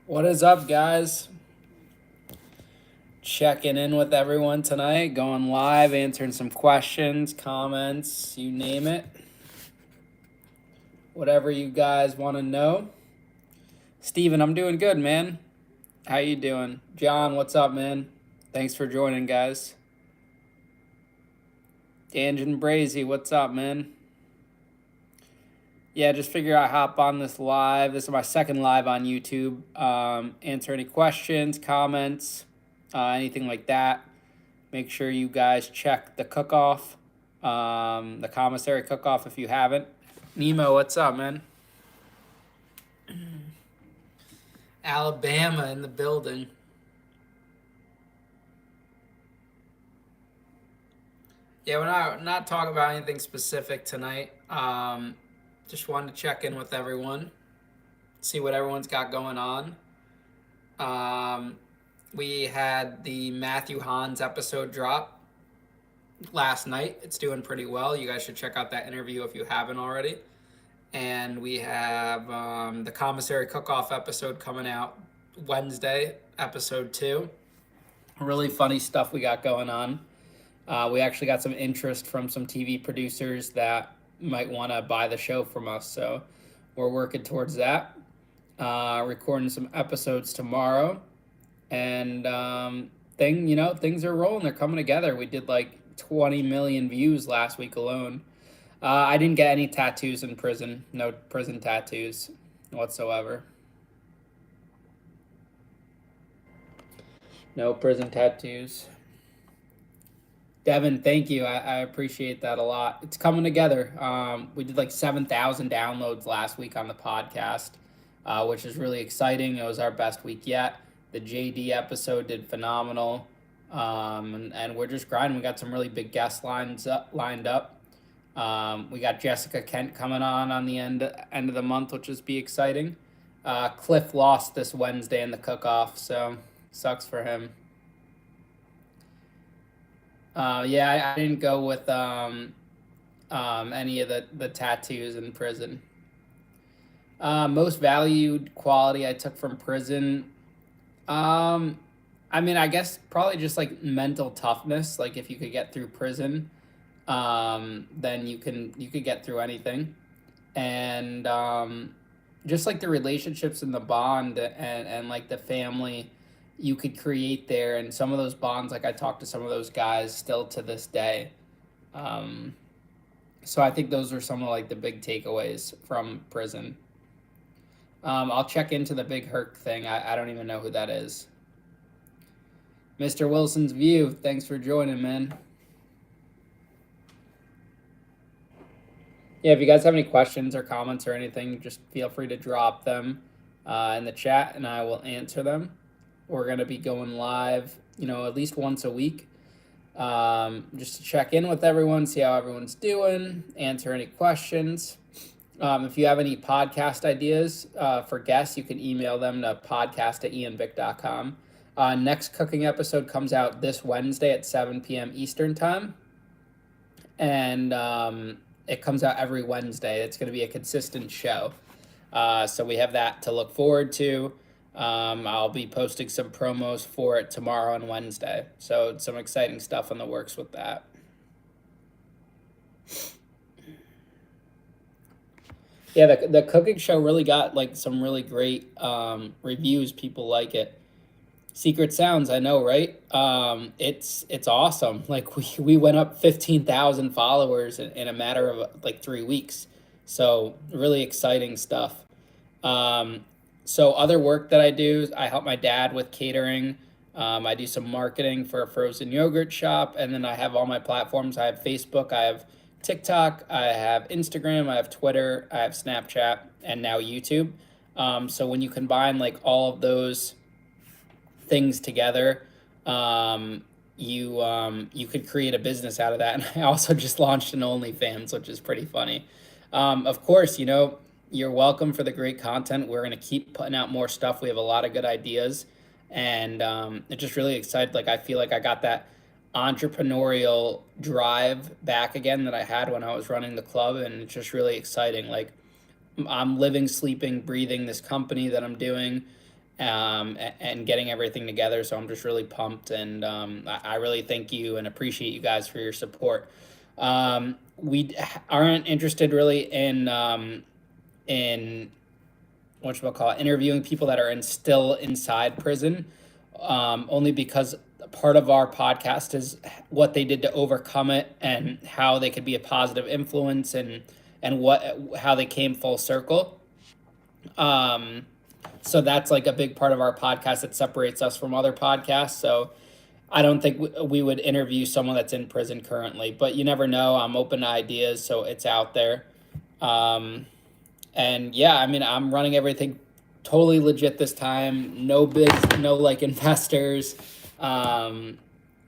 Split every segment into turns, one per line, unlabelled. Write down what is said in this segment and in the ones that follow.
What is up, guys? Checking in with everyone tonight, going live, answering some questions, comments, you name it. Whatever you guys want to know. Steven, I'm doing good, man. How you doing? John, what's up, man? Thanks for joining, guys. Danjan Brazy, what's up, man? Yeah, just figure out hop on this live. This is my second live on YouTube. Answer any questions, comments, anything like that. Make sure you guys check the cook-off, the commissary cook-off if you haven't. Nemo, what's up, man? Alabama in the building. Yeah, we're not talking about anything specific tonight. Just wanted to check in with everyone, see what everyone's got going on. We had the Matthew Hans episode drop last night. It's doing pretty well. You guys should check out that interview if you haven't already. And we have the commissary cook-off episode coming out Wednesday, episode 2. Really funny stuff we got going on. We actually got some interest from some TV producers that might want to buy the show from us, so we're working towards that. Recording some episodes tomorrow, and things are rolling. They're coming together. We did like 20 million views last week alone. I didn't get any tattoos in prison. No prison tattoos whatsoever. No prison tattoos. Devin, thank you. I appreciate that a lot. It's coming together. We did like 7,000 downloads last week on the podcast, which is really exciting. It was our best week yet. The JD episode did phenomenal. And we're just grinding. We got some really big guests lined up. We got Jessica Kent coming on the end of the month, which is be exciting. Cliff lost this Wednesday in the cook-off, so sucks for him. Yeah, I didn't go with any of the tattoos in prison. Most valued quality I took from prison. I guess probably just like mental toughness. Like if you could get through prison, then you could get through anything, and just like the relationships and the bond and like the family you could create there, and some of those bonds, like I talked to some of those guys still to this day. So I think those are some of like the big takeaways from prison. I'll check into the Big Herc thing. I don't even know who that is. Mr. Wilson's View, thanks for joining, man. Yeah, if you guys have any questions or comments or anything, just feel free to drop them in the chat and I will answer them. We're going to be going live, at least once a week, just to check in with everyone, see how everyone's doing, answer any questions. If you have any podcast ideas for guests, you can email them to podcast@ianbick.com. Next cooking episode comes out this Wednesday at 7 p.m. Eastern time. And it comes out every Wednesday. It's going to be a consistent show. So we have that to look forward to. I'll be posting some promos for it tomorrow and Wednesday. So some exciting stuff in the works with that. Yeah, the cooking show really got like some really great reviews. People like it. Secret Sounds, I know, right? It's awesome. Like we went up 15,000 followers in a matter of like 3 weeks. So really exciting stuff. So other work that I do, I help my dad with catering. I do some marketing for a frozen yogurt shop, and then I have all my platforms. I have Facebook, I have TikTok, I have Instagram, I have Twitter, I have Snapchat, and now YouTube. So when you combine like all of those things together, you could create a business out of that. And I also just launched an OnlyFans, which is pretty funny. Of course, you're welcome for the great content. We're going to keep putting out more stuff. We have a lot of good ideas, and it's just really excited. Like I feel like I got that entrepreneurial drive back again that I had when I was running the club, and it's just really exciting. Like I'm living, sleeping, breathing this company that I'm doing, and getting everything together. So I'm just really pumped, and I really thank you and appreciate you guys for your support. We aren't interested really in whatchamacallit, interviewing people that are still inside prison, only because part of our podcast is what they did to overcome it and how they could be a positive influence, and how they came full circle. Um, so that's like a big part of our podcast that separates us from other podcasts. So I don't think we would interview someone that's in prison currently, but you never know. I'm open to ideas, so it's out there. Um, and yeah, I mean, I'm running everything totally legit this time. No bids, no like investors, um,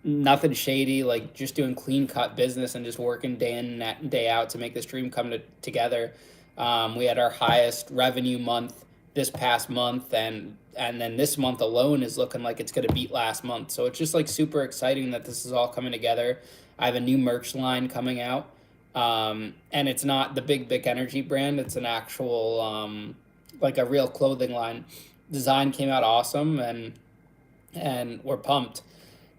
nothing shady. Like just doing clean cut business and just working day in and day out to make this dream come together. We had our highest revenue month this past month, and then this month alone is looking like it's going to beat last month. So it's just like super exciting that this is all coming together. I have a new merch line coming out. And it's not the Big Bick Energy brand. It's an actual, like a real clothing line. Design came out awesome, and we're pumped.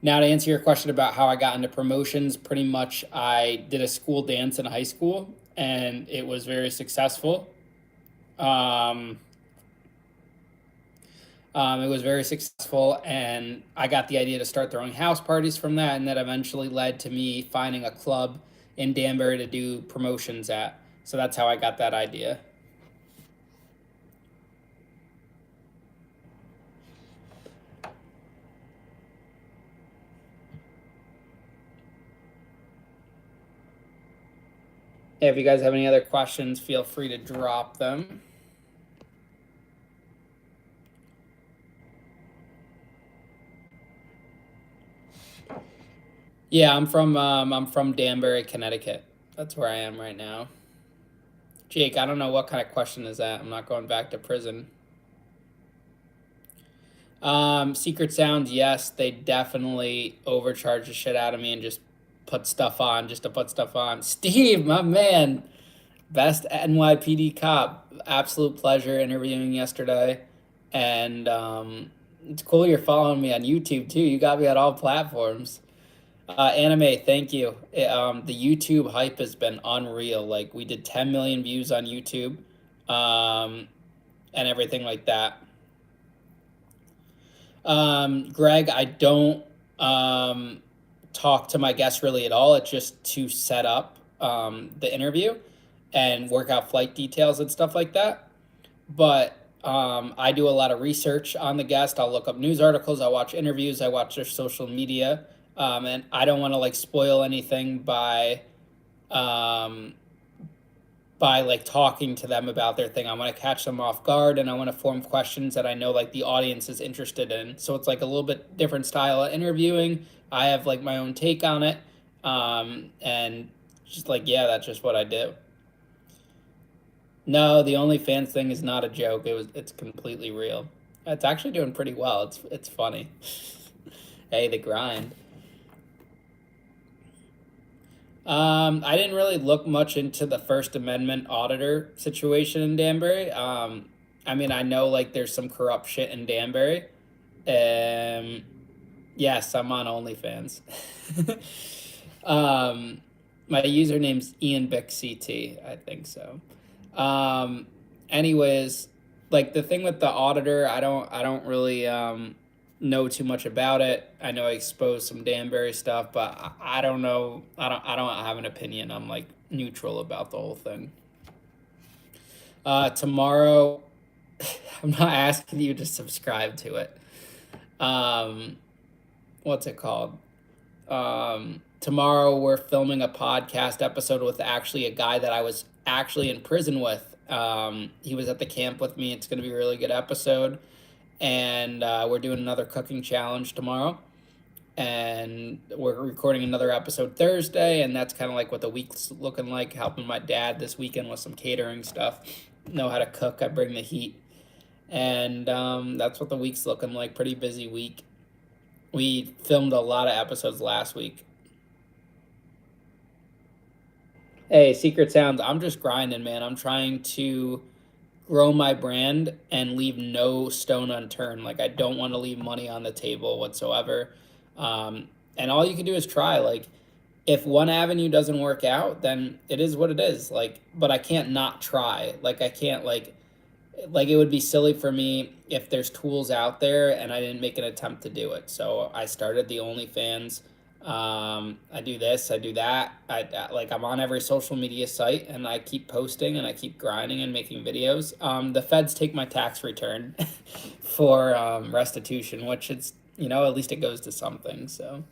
Now to answer your question about how I got into promotions, pretty much I did a school dance in high school, and it was very successful. Um, it was very successful, and I got the idea to start throwing house parties from that, and that eventually led to me finding a club in Danbury to do promotions at. So that's how I got that idea. If you guys have any other questions, feel free to drop them. Yeah, I'm from Danbury, Connecticut. That's where I am right now. Jake, I don't know what kind of question is that. I'm not going back to prison. Secret Sounds, yes, they definitely overcharge the shit out of me and just put stuff on just to put stuff on. Steve, my man, best NYPD cop. Absolute pleasure interviewing yesterday, and it's cool you're following me on YouTube too. You got me on all platforms. Anime, thank you. The YouTube hype has been unreal. Like we did 10 million views on YouTube, and everything like that. Greg, I don't talk to my guests really at all. It's just to set up the interview and work out flight details and stuff like that. But I do a lot of research on the guest. I'll look up news articles. I watch interviews. I watch their social media. And I don't want to like spoil anything um, by like talking to them about their thing. I want to catch them off guard, and I want to form questions that I know like the audience is interested in. So it's like a little bit different style of interviewing. I have like my own take on it. And just like, yeah, that's just what I do. No, the OnlyFans thing is not a joke. It's completely real. It's actually doing pretty well. It's funny. Hey, the grind. I didn't really look much into the First Amendment auditor situation in Danbury. I mean, I know like there's some corrupt shit in Danbury. Um, yes, I'm on OnlyFans. My username's Ian Bick CT, I think so. Um, anyways, like the thing with the auditor, I don't really know too much about it. I know I exposed some Danbury stuff, but I don't know. I don't have an opinion. I'm like neutral about the whole thing. Tomorrow, I'm not asking you to subscribe to it. Um, what's it called? Tomorrow we're filming a podcast episode with actually a guy that I was actually in prison with. He was at the camp with me. It's going to be a really good episode. And we're doing another cooking challenge tomorrow. And we're recording another episode Thursday. And that's kind of like what the week's looking like, helping my dad this weekend with some catering stuff. Know how to cook. I bring the heat. And that's what the week's looking like. Pretty busy week. We filmed a lot of episodes last week. Hey, Secret Sounds, I'm just grinding, man. I'm trying to grow my brand and leave no stone unturned. Like, I don't want to leave money on the table whatsoever. And all you can do is try. Like, if one avenue doesn't work out, then it is what it is. Like, but I can't not try. Like, I can't like it would be silly for me if there's tools out there and I didn't make an attempt to do it. So I started the OnlyFans. I do this, I do that. Like, I'm on every social media site, and I keep posting and I keep grinding and making videos. The feds take my tax return for restitution, which it's, at least it goes to something. So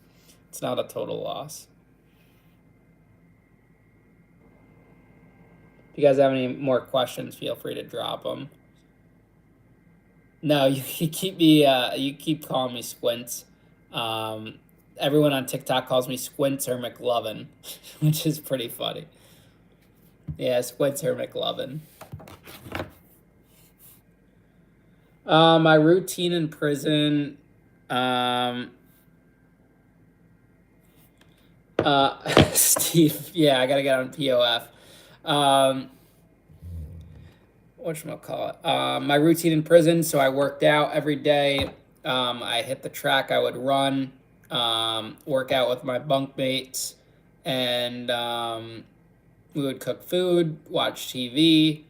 it's not a total loss. If you guys have any more questions, feel free to drop them. No, you keep me. You keep calling me Squints. Everyone on TikTok calls me Squints or McLovin, which is pretty funny. Yeah, Squints or McLovin. My routine in prison. Steve. Yeah, I gotta get on POF. Whatchamacallit? My routine in prison. So I worked out every day. I hit the track. I would run, work out with my bunkmates, and we would cook food, watch TV,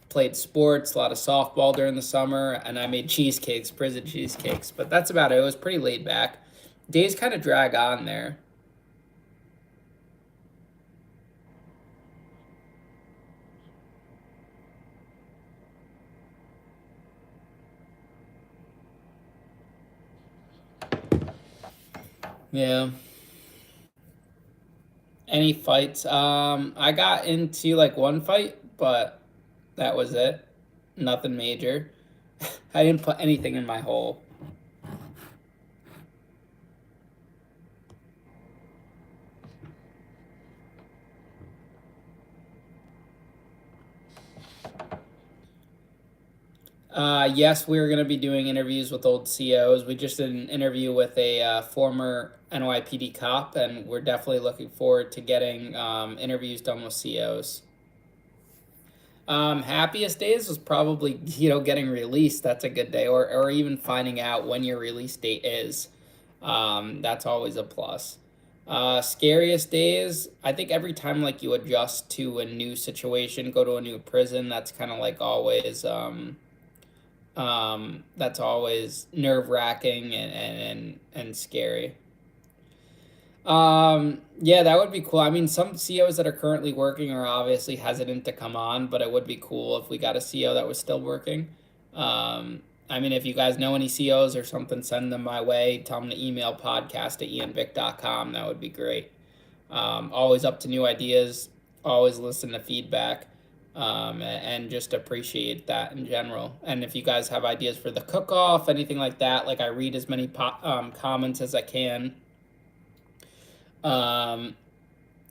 played sports, a lot of softball during the summer, and I made cheesecakes, prison cheesecakes. But that's about it. It was pretty laid back. Days kind of drag on there. Yeah. Any fights? I got into like one fight, but that was it. Nothing major. I didn't put anything in my hole. Yes, we were going to be doing interviews with old COs. We just did an interview with a former NYPD cop, and we're definitely looking forward to getting interviews done with COs. Happiest days was probably, getting released. That's a good day, or even finding out when your release date is. That's always a plus. Scariest days, I think every time like you adjust to a new situation, go to a new prison, that's kind of like always that's always nerve wracking and scary. Yeah, that would be cool. I mean, some COs that are currently working are obviously hesitant to come on, but it would be cool if we got a CO that was still working. I mean, if you guys know any COs or something, send them my way. Tell them to email podcast@ianbick.com. That would be great. Always up to new ideas, always listen to feedback, and just appreciate that in general. And if you guys have ideas for the cook-off, anything like that, like I read as many comments as I can.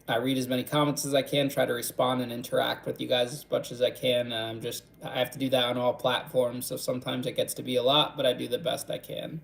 I read as many comments as I can, try to respond and interact with you guys as much as I can. I have to do that on all platforms, so sometimes it gets to be a lot, but I do the best I can.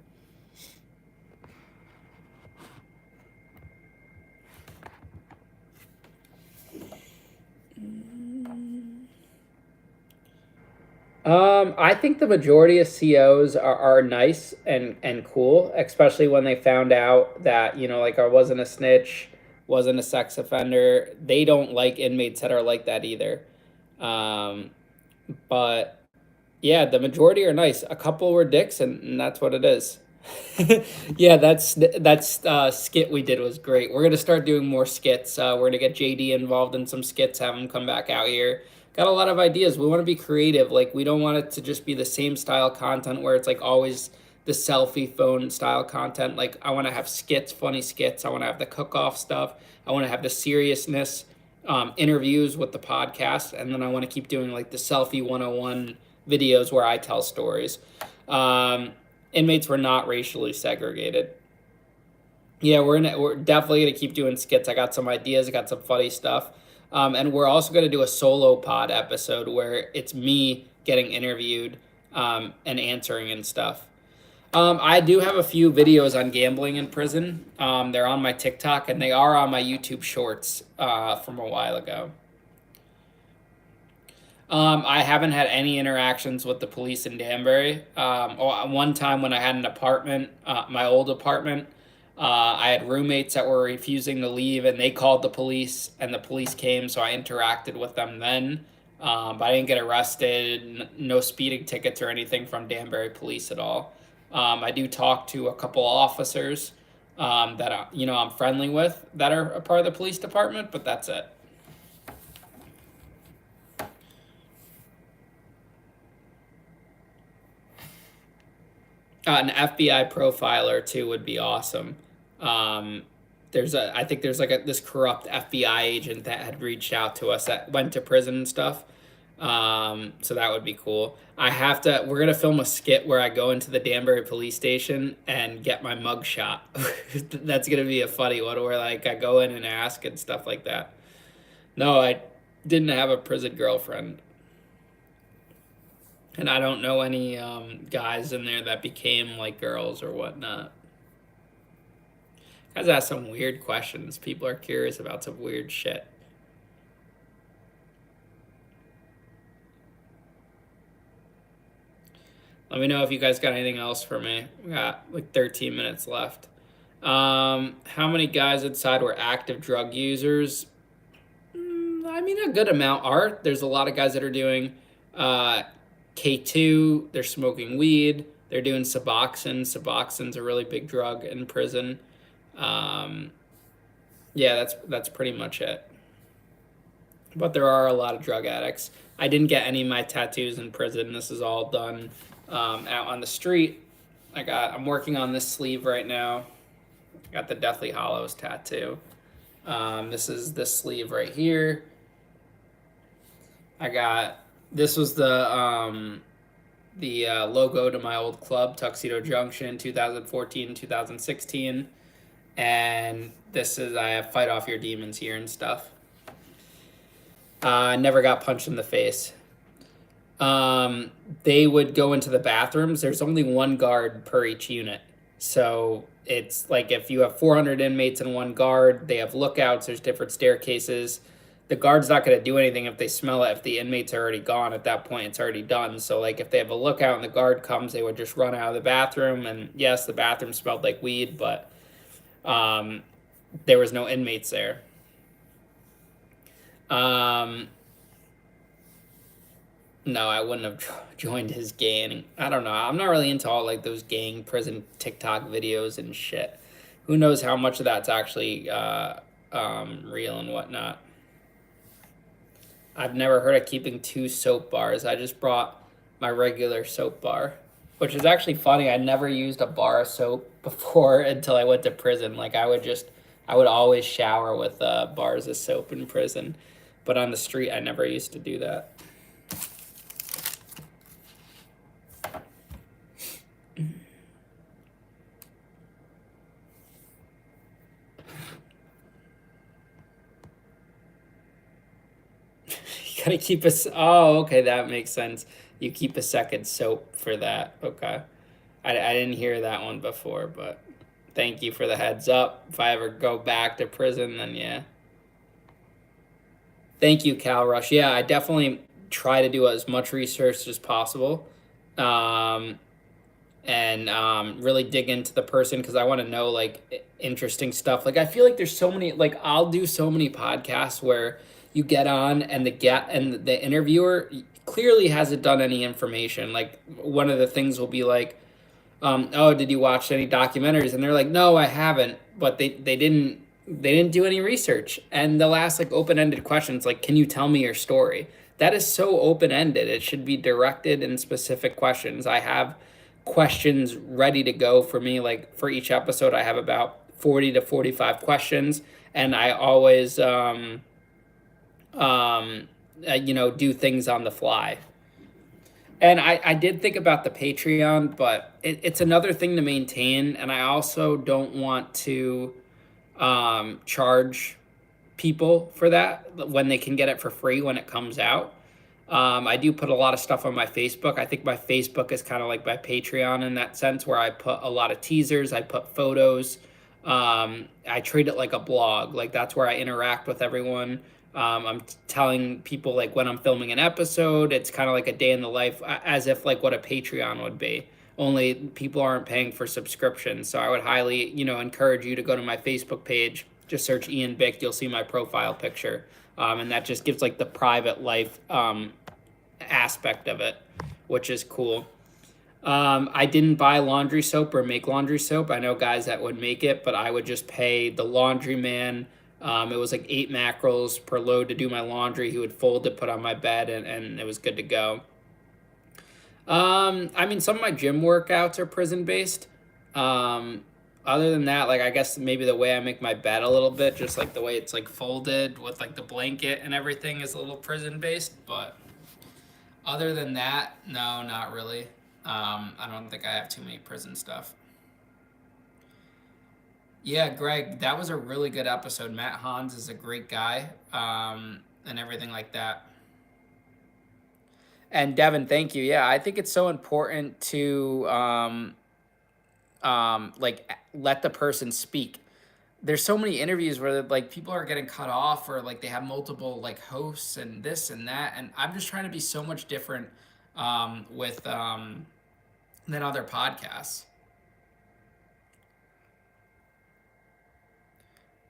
I think the majority of COs are nice and cool, especially when they found out that, like I wasn't a snitch, wasn't a sex offender. They don't like inmates that are like that either. But yeah, the majority are nice. A couple were dicks, and that's what it is. Yeah, that's skit we did was great. We're gonna start doing more skits. We're gonna get JD involved in some skits, have him come back out here. Got a lot of ideas. We want to be creative. Like, we don't want it to just be the same style content where it's like always the selfie phone style content. Like, I want to have skits, funny skits. I want to have the cook-off stuff. I want to have the seriousness, interviews with the podcast, and then I want to keep doing like the selfie 101 videos where I tell stories. Inmates were not racially segregated. Yeah, we're definitely gonna keep doing skits. I got some ideas. I got some funny stuff. And we're also going to do a solo pod episode where it's me getting interviewed and answering and stuff. I do have a few videos on gambling in prison. They're on my TikTok, and they are on my YouTube shorts from a while ago. I haven't had any interactions with the police in Danbury. One time when I had an apartment, my old apartment, I had roommates that were refusing to leave, and they called the police, and the police came, so I interacted with them then. But I didn't get arrested, no speeding tickets or anything from Danbury police at all. I do talk to a couple officers that I'm friendly with that are a part of the police department, but that's it. An FBI profiler too would be awesome. I think there's like this corrupt FBI agent that had reached out to us that went to prison and stuff. So that would be cool. We're gonna film a skit where I go into the Danbury police station and get my mug shot. That's gonna be a funny one where like I go in and ask and stuff like that. No, I didn't have a prison girlfriend. And I don't know any guys in there that became like girls or whatnot. Guys ask some weird questions. People are curious about some weird shit. Let me know if you guys got anything else for me. We got like 13 minutes left. How many guys inside were active drug users? I mean, a good amount are. There's a lot of guys that are doing K2. They're smoking weed. They're doing Suboxone. Suboxone's a really big drug in prison. Yeah, that's pretty much it. But there are a lot of drug addicts. I didn't get any of my tattoos in prison. This is all done out on the street. I'm working on this sleeve right now. Got the Deathly Hallows tattoo. This is this sleeve right here. This was the logo to my old club, Tuxedo Junction, 2014, 2016. And I have Fight Off Your Demons here and stuff. Never got punched in the face. They would go into the bathrooms. There's only one guard per each unit. So it's like if you have 400 inmates in one guard, they have lookouts, there's different staircases. The guard's not going to do anything if they smell it. If the inmates are already gone at that point, it's already done. So like if they have a lookout and the guard comes, they would just run out of the bathroom. And yes, the bathroom smelled like weed, but there was no inmates there. No, I wouldn't have joined his gang. I don't know. I'm not really into all like those gang prison TikTok videos and shit. Who knows how much of that's actually real and whatnot. I've never heard of keeping 2 soap bars. I just brought my regular soap bar, which is actually funny. I never used a bar of soap before until I went to prison. Like I would always shower with bars of soap in prison, but on the street I never used to do that. Gotta keep oh, okay, that makes sense. You keep a second soap for that. Okay. I didn't hear that one before, but thank you for the heads up. If I ever go back to prison, then yeah. Thank you, Cal Rush. Yeah, I definitely try to do as much research as possible. And really dig into the person because I want to know like interesting stuff. Like I feel like there's so many, like I'll do so many podcasts where you get on and the interviewer clearly hasn't done any information. Like one of the things will be like, oh, did you watch any documentaries? And they're like, no, I haven't. But they didn't do any research. And they'll ask like open-ended questions like, can you tell me your story? That is so open-ended. It should be directed and specific questions. I have questions ready to go for me. Like for each episode, I have about 40 to 45 questions. And I always, do things on the fly. And I did think about the Patreon, but it's another thing to maintain. And I also don't want to charge people for that when they can get it for free when it comes out. I do put a lot of stuff on my Facebook. I think my Facebook is kind of like my Patreon in that sense, where I put a lot of teasers, I put photos. I treat it like a blog. Like that's where I interact with everyone. I'm telling people like when I'm filming an episode, it's kind of like a day in the life, as if like what a Patreon would be. Only people aren't paying for subscriptions. So I would highly, encourage you to go to my Facebook page. Just search Ian Bick. You'll see my profile picture. And that just gives like the private life aspect of it, which is cool. I didn't buy laundry soap or make laundry soap. I know guys that would make it, but I would just pay the laundryman. It was like 8 mackerels per load to do my laundry. He would fold it, put on my bed, and it was good to go. I mean, some of my gym workouts are prison based. Other than that, like I guess maybe the way I make my bed a little bit, just like the way it's like folded with like the blanket and everything is a little prison based. But other than that, no, not really. I don't think I have too many prison stuff. Yeah, Greg, that was a really good episode. Matt Hans is a great guy, and everything like that. And Devin, thank you. Yeah, I think it's so important to like let the person speak. There's so many interviews where like people are getting cut off or like they have multiple like hosts and this and that, and I'm just trying to be so much different with than other podcasts.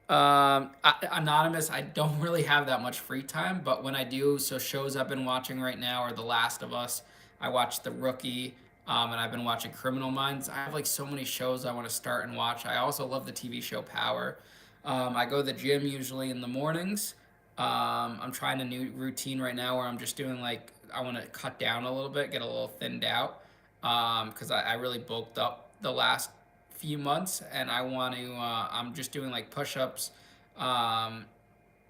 Anonymous, I don't really have that much free time, but when I do, so shows I've been watching right now are The Last of Us. I watched The Rookie, and I've been watching Criminal Minds. I have like so many shows I want to start and watch. I also love the TV show Power. I go to the gym usually in the mornings. I'm trying a new routine right now where I'm just doing like, I want to cut down a little bit, get a little thinned out, because I really bulked up the last few months, and I want to. I'm just doing like push-ups, um,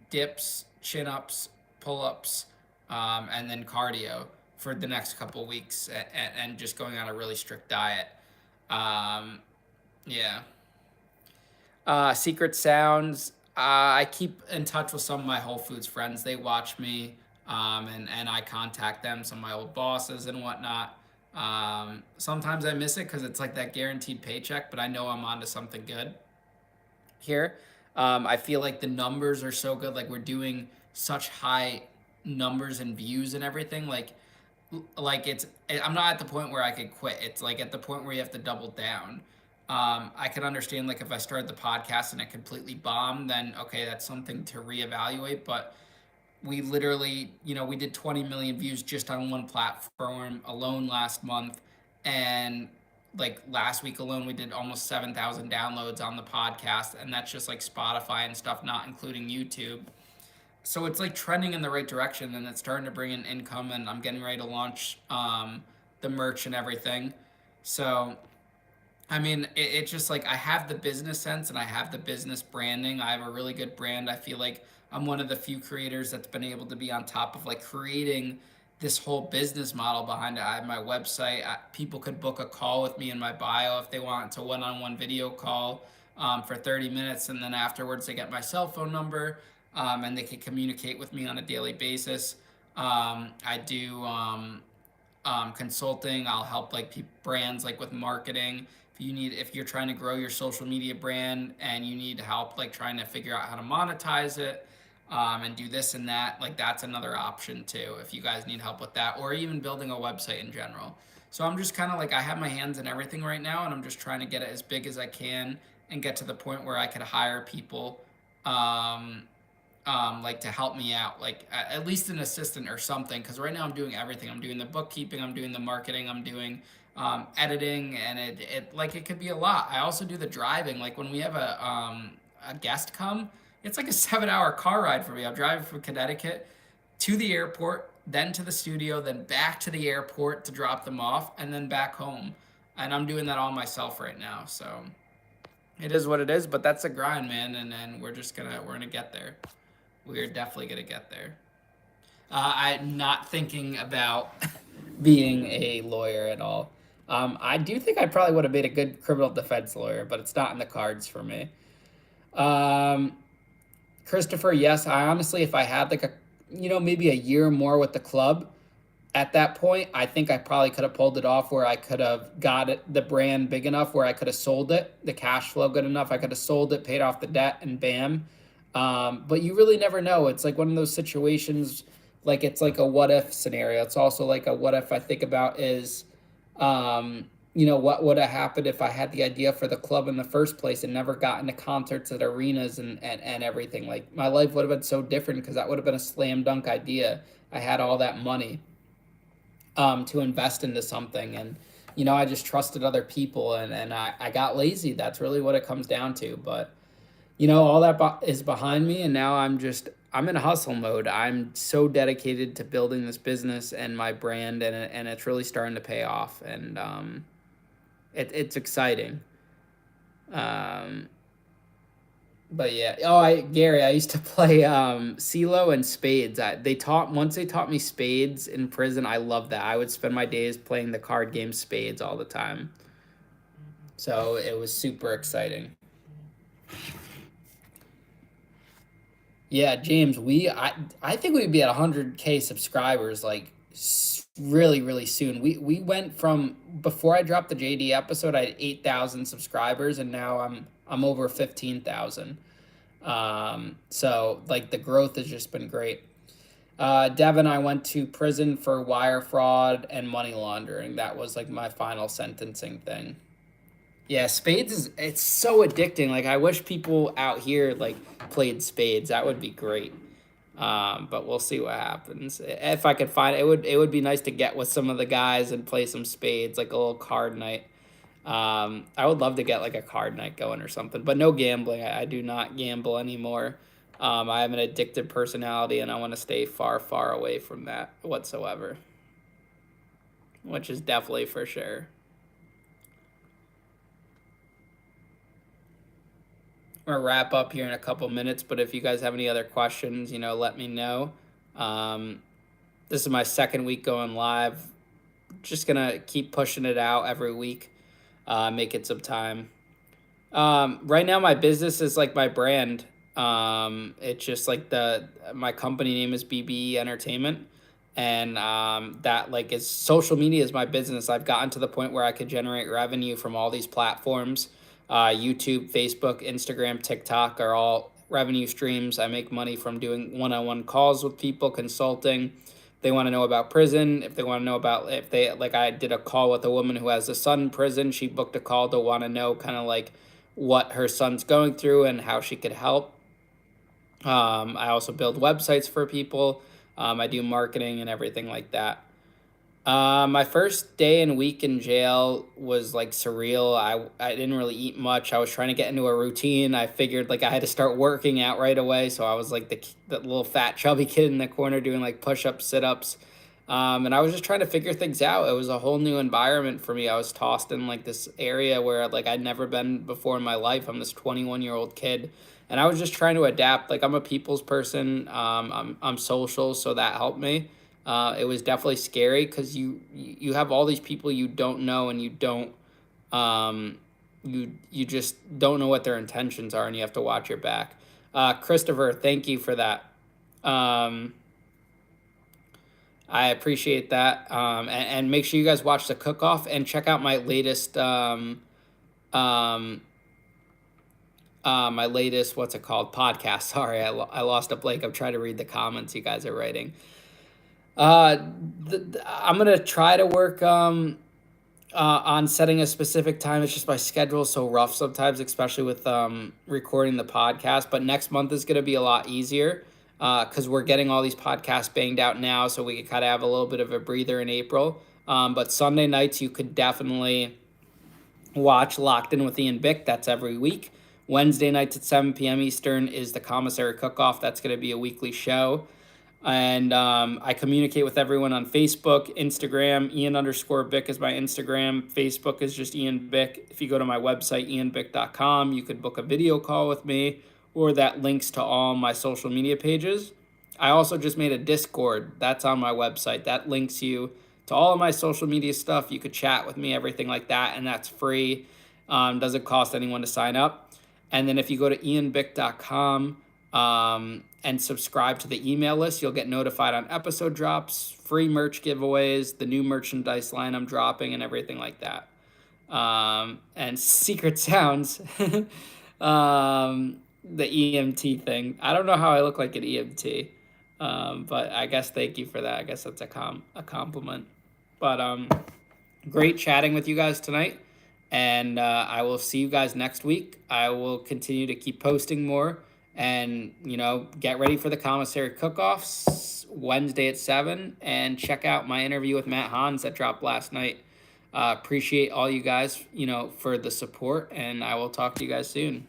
dips, chin-ups, pull-ups, and then cardio for the next couple weeks, and just going on a really strict diet. Um, yeah. Secret Sounds. I keep in touch with some of my Whole Foods friends. They watch me, and I contact them, some of my old bosses and whatnot. Sometimes I miss it because it's like that guaranteed paycheck, but I know I'm onto something good here. I feel like the numbers are so good. Like we're doing such high numbers and views and everything. Like it's I'm not at the point where I could quit. It's like at the point where you have to double down. I can understand like if I started the podcast and it completely bombed, then okay, that's something to reevaluate. But we literally, we did 20 million views just on one platform alone last month, and like last week alone, we did almost 7,000 downloads on the podcast, and that's just like Spotify and stuff, not including YouTube. So it's like trending in the right direction, and it's starting to bring in income, and I'm getting ready to launch the merch and everything. So I mean, it's just like I have the business sense and I have the business branding. I have a really good brand. I feel like I'm one of the few creators that's been able to be on top of like creating this whole business model behind it. I have my website. People could book a call with me in my bio if they want. It's a one-on-one video call for 30 minutes, and then afterwards they get my cell phone number, and they can communicate with me on a daily basis. I do consulting. I'll help like brands like with marketing. If you're trying to grow your social media brand and you need help like trying to figure out how to monetize it, and do this and that, like that's another option too if you guys need help with that, or even building a website in general. So I'm just kind of like I have my hands in everything right now, and I'm just trying to get it as big as I can and get to the point where I could hire people, um, like to help me out, like at least an assistant or something. Because right now I'm doing everything. I'm doing the bookkeeping, I'm doing the marketing, I'm doing editing, and it like it could be a lot. I also do the driving. Like when we have a guest come, it's like a 7 hour car ride for me. I'm driving from Connecticut to the airport, then to the studio, then back to the airport to drop them off, and then back home. And I'm doing that all myself right now. So it is what it is, but that's a grind, man. And then we're gonna get there. We are definitely gonna get there. I'm not thinking about being a lawyer at all. I do think I probably would have made a good criminal defense lawyer, but it's not in the cards for me. Um, Christopher, yes, I honestly, if I had like maybe a year more with the club at that point, I think I probably could have pulled it off where I could have got the brand big enough where I could have sold it, the cash flow good enough. I could have sold it, paid off the debt, and bam. But you really never know. It's like one of those situations, like it's like a what if scenario. It's also like a what if I think about is, what would have happened if I had the idea for the club in the first place and never got into concerts at arenas and everything. Like my life would have been so different because that would have been a slam dunk idea. I had all that money to invest into something. And, I just trusted other people and I got lazy. That's really what it comes down to. But, all that is behind me. And now I'm in hustle mode. I'm so dedicated to building this business and my brand, and it's really starting to pay off. And it's exciting. Um, but yeah, Gary, I used to play CeeLo and spades. Once they taught me spades in prison. I loved that. I would spend my days playing the card game spades all the time. So it was super exciting. Yeah, James, I think we'd be at 100K subscribers like really really soon. We went from before I dropped the JD episode, I had 8,000 subscribers, and now I'm over 15,000. So like the growth has just been great. Devin, I went to prison for wire fraud and money laundering. That was like my final sentencing thing. Yeah, spades it's so addicting. Like I wish people out here like played spades. That would be great. But we'll see what happens. If I could find it would be nice to get with some of the guys and play some spades, like a little card night. I would love to get like a card night going or something, but no gambling. I do not gamble anymore. I have an addictive personality, and I want to stay far, far away from that whatsoever, which is definitely for sure. We're gonna wrap up here in a couple minutes, but if you guys have any other questions, let me know. Um, this is my second week going live. Just gonna keep pushing it out every week. Make it some time. Right now, my business is like my brand. It's just like my company name is BBE Entertainment, and that like is social media is my business. I've gotten to the point where I could generate revenue from all these platforms. YouTube, Facebook, Instagram, TikTok are all revenue streams. I make money from doing one-on-one calls with people, consulting. They want to know about prison. If they want to know about if they like, I did a call with a woman who has a son in prison. She booked a call to want to know kind of like what her son's going through and how she could help. I also build websites for people. I do marketing and everything like that. My first day and week in jail was like surreal. I didn't really eat much. I was trying to get into a routine. I figured like I had to start working out right away. So I was like the little fat chubby kid in the corner doing like push-ups, sit-ups. And I was just trying to figure things out. It was a whole new environment for me. I was tossed in like this area where like I'd never been before in my life. I'm this 21-year-old kid, and I was just trying to adapt. Like I'm a people's person. I'm social, so that helped me. It was definitely scary because you have all these people you don't know, and um, you just don't know what their intentions are, and you have to watch your back. Christopher, thank you for that. Um, I appreciate that. And make sure you guys watch the cook off and check out my latest um, what's it called, podcast. Sorry, I lost a blank. I'm trying to read the comments you guys are writing. Uh, I'm gonna try to work on setting a specific time. It's just my schedule is so rough sometimes, especially with recording the podcast. But next month is gonna be a lot easier because we're getting all these podcasts banged out now, so we can kind of have a little bit of a breather in April. But Sunday nights you could definitely watch Locked In with Ian Bick. That's every week. Wednesday nights at 7 p.m. Eastern is the Commissary Cook-Off. That's going to be a weekly show. And I communicate with everyone on Facebook, Instagram. Ian_Bick is my Instagram. Facebook is just Ian Bick. If you go to my website, ianbick.com, you could book a video call with me, or that links to all my social media pages. I also just made a Discord. That's on my website. That links you to all of my social media stuff. You could chat with me, everything like that, and that's free. Doesn't cost anyone to sign up. And then if you go to ianbick.com and subscribe to the email list, you'll get notified on episode drops, free merch giveaways, the new merchandise line I'm dropping, and everything like that. And secret sounds. the EMT thing. I don't know how I look like an EMT, but I guess thank you for that. I guess that's a compliment. But great chatting with you guys tonight, and I will see you guys next week. I will continue to keep posting more, and get ready for the commissary cook-offs Wednesday at 7, and check out my interview with Matt Hans that dropped last night. Appreciate all you guys, for the support, and I will talk to you guys soon.